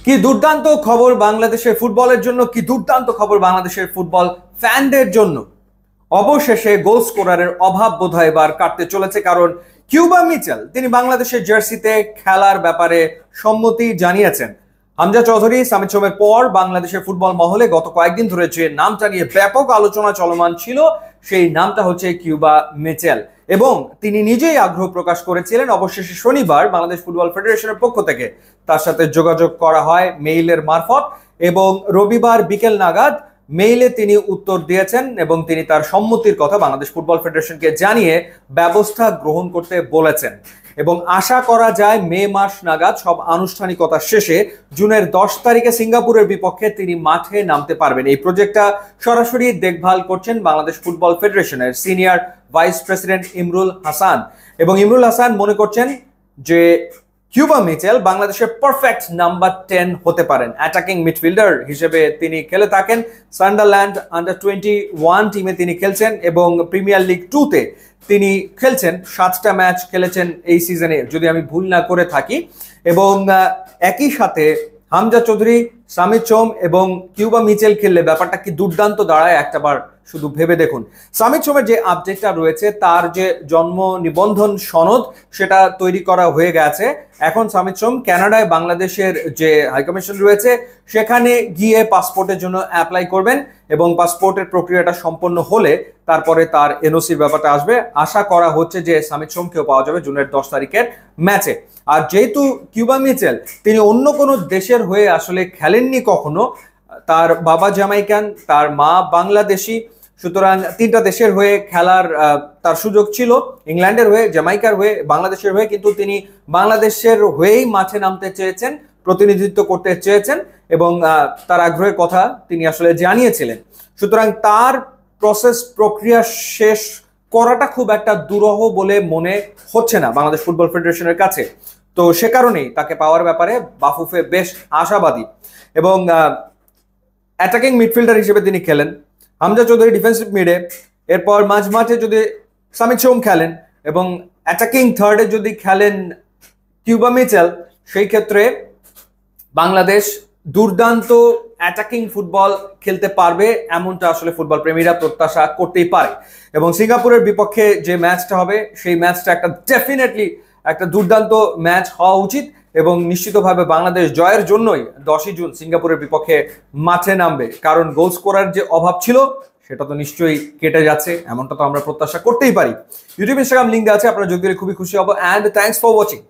কি দুর্দান্ত খবর বাংলাদেশের ফুটবলের জন্য, কি দুর্দান্ত খবর বাংলাদেশের ফুটবল ফ্যানদের জন্য। অবশেষে গোল স্কোরারের অভাব বোধহয় এবার কাটতে চলেছে, কারণ কিউবা মিচেল তিনি বাংলাদেশের জার্সিতে খেলার ব্যাপারে সম্মতি জানিয়েছেন। হামজা চৌধুরী, সামিদ সোমের পর বাংলাদেশের ফুটবল মহলে গত কয়েকদিন ধরে যে নামটা নিয়ে ব্যাপক আলোচনা চলমান ছিল, সেই নামটা হচ্ছে কিউবা মিচেল, এবং তিনি নিজেই আগ্রহ প্রকাশ করেছিলেন। অবশেষে শনিবার বাংলাদেশ ফুটবল ফেডারেশনের পক্ষ থেকে তার সাথে যোগাযোগ করা হয় মেইলের মারফত, এবং রবিবার বিকেল নাগাদ মেইলে তিনি উত্তর দিয়েছেন এবং তিনি তার সম্মতির কথা বাংলাদেশ ফুটবল ফেডারেশনকে জানিয়ে ব্যবস্থা গ্রহণ করতে বলেছেন। এবং আশা করা যায় মে মাস নাগাদ সব আনুষ্ঠানিকতা শেষে জুনের 10 তারিখে সিঙ্গাপুরের বিপক্ষে তিনি মাঠে নামতে পারবেন। এই প্রজেক্টটা সরাসরি দেখভাল করছেন বাংলাদেশ ফুটবল ফেডারেশনের senior vice president Imrul Hasan, এবং ইমরুল হাসান মনে করছেন যে কিউবা মিচেল বাংলাদেশের পারফেক্ট নাম্বার 10 হতে পারেন। অ্যাটাকিং মিডফিল্ডার হিসেবে তিনি খেলে থাকেন। সান্ডারল্যান্ড আন্ডার-21 টিমে তিনি খেলছেন এবং প্রিমিয়ার লিগ 2-তে তিনি খেলছেন। 7টা ম্যাচ খেলেছেন এই সিজনে, যদি আমি ভুল না করে থাকি। এবং একই সাথে হামজা চৌধুরী, সামিদ সোম এবং কিউবা মিচেল খেললে ব্যাপারটা কি দুর্দান্ত দাঁড়ায় একটাবার শুধু ভেবে দেখুন। সামিদ সোমের যে আপডেটটা রয়েছে, তার যে জন্ম নিবন্ধন সনদ সেটা তৈরি করা হয়ে গেছে। এখন সামিদ সোম কানাডায় বাংলাদেশের যে হাইকমিশন রয়েছে সেখানে গিয়ে পাসপোর্টের জন্য অ্যাপ্লাই করবেন, এবং পাসপোর্টের প্রক্রিয়াটা সম্পন্ন হলে তারপরে তার এনওসির ব্যাপারটা আসবে। আশা করা হচ্ছে যে সামিদ সোমকেও পাওয়া যাবে জুনের 10 তারিখের ম্যাচে। আর যেহেতু কিউবা মিচেল তিনি অন্য কোনো দেশের হয়ে আসলে খেলেননি কখনো, তার বাবা জামাইকান, তার মা বাংলাদেশি, সুতরাং 3টা দেশের হয়ে খেলার তার সুযোগ ছিল। ইংল্যান্ডের হয়ে, জামাইকার হয়ে, বাংলাদেশের হয়ে, কিন্তু তিনি বাংলাদেশের হয়েই মাঠে নামতে চেয়েছেন, প্রতিনিধিত্ব করতে চেয়েছেন, এবং তার আগ্রহের কথা তিনি আসলে জানিয়েছিলেন। সুতরাং তার প্রক্রিয়া শেষ করাটা খুব একটা দুরূহ বলে মনে হচ্ছে না বাংলাদেশ ফুটবল ফেডারেশনের কাছে। তো সে কারণেই তাকে পাওয়ার ব্যাপারে বাফুফে বেশ আশাবাদী। এবং অ্যাটাকিং মিডফিল্ডার হিসেবে তিনি খেলেন, হামজা চৌধুরী ডিফেন্সিভ মিডে, এরপর মাঝমাঠে যদি সামিদ সোম খেলেন, এবং অ্যাটাকিং থার্ডে যদি খেলেন কিউবা মিচেল, সেই ক্ষেত্রে বাংলাদেশ দুর্দান্ত অ্যাটাকিং ফুটবল খেলতে পারবে, এমনটা আসলে ফুটবল প্রেমীরা প্রত্যাশা করতেই পারে। এবং সিঙ্গাপুরের বিপক্ষে যে ম্যাচটা হবে, সেই ম্যাচটা ডেফিনেটলি একটা দুর্দান্ত ম্যাচ হওয়া উচিত, এবং নিশ্চিতভাবে বাংলাদেশ জয়ের জন্যই 10ই জুন সিঙ্গাপুরের বিপক্ষে মাঠে নামবে। কারণ গোল স্কোরার যে অভাব ছিল সেটা তো নিশ্চয়ই কেটে যাচ্ছে, এমনটা তো আমরা প্রত্যাশা করতেই পারি। ইউটিউব, ইনস্টাগ্রাম লিঙ্ক দেওয়া আছে, আপনারা যোগ দিলে খুবই খুশি হব। And thanks for watching.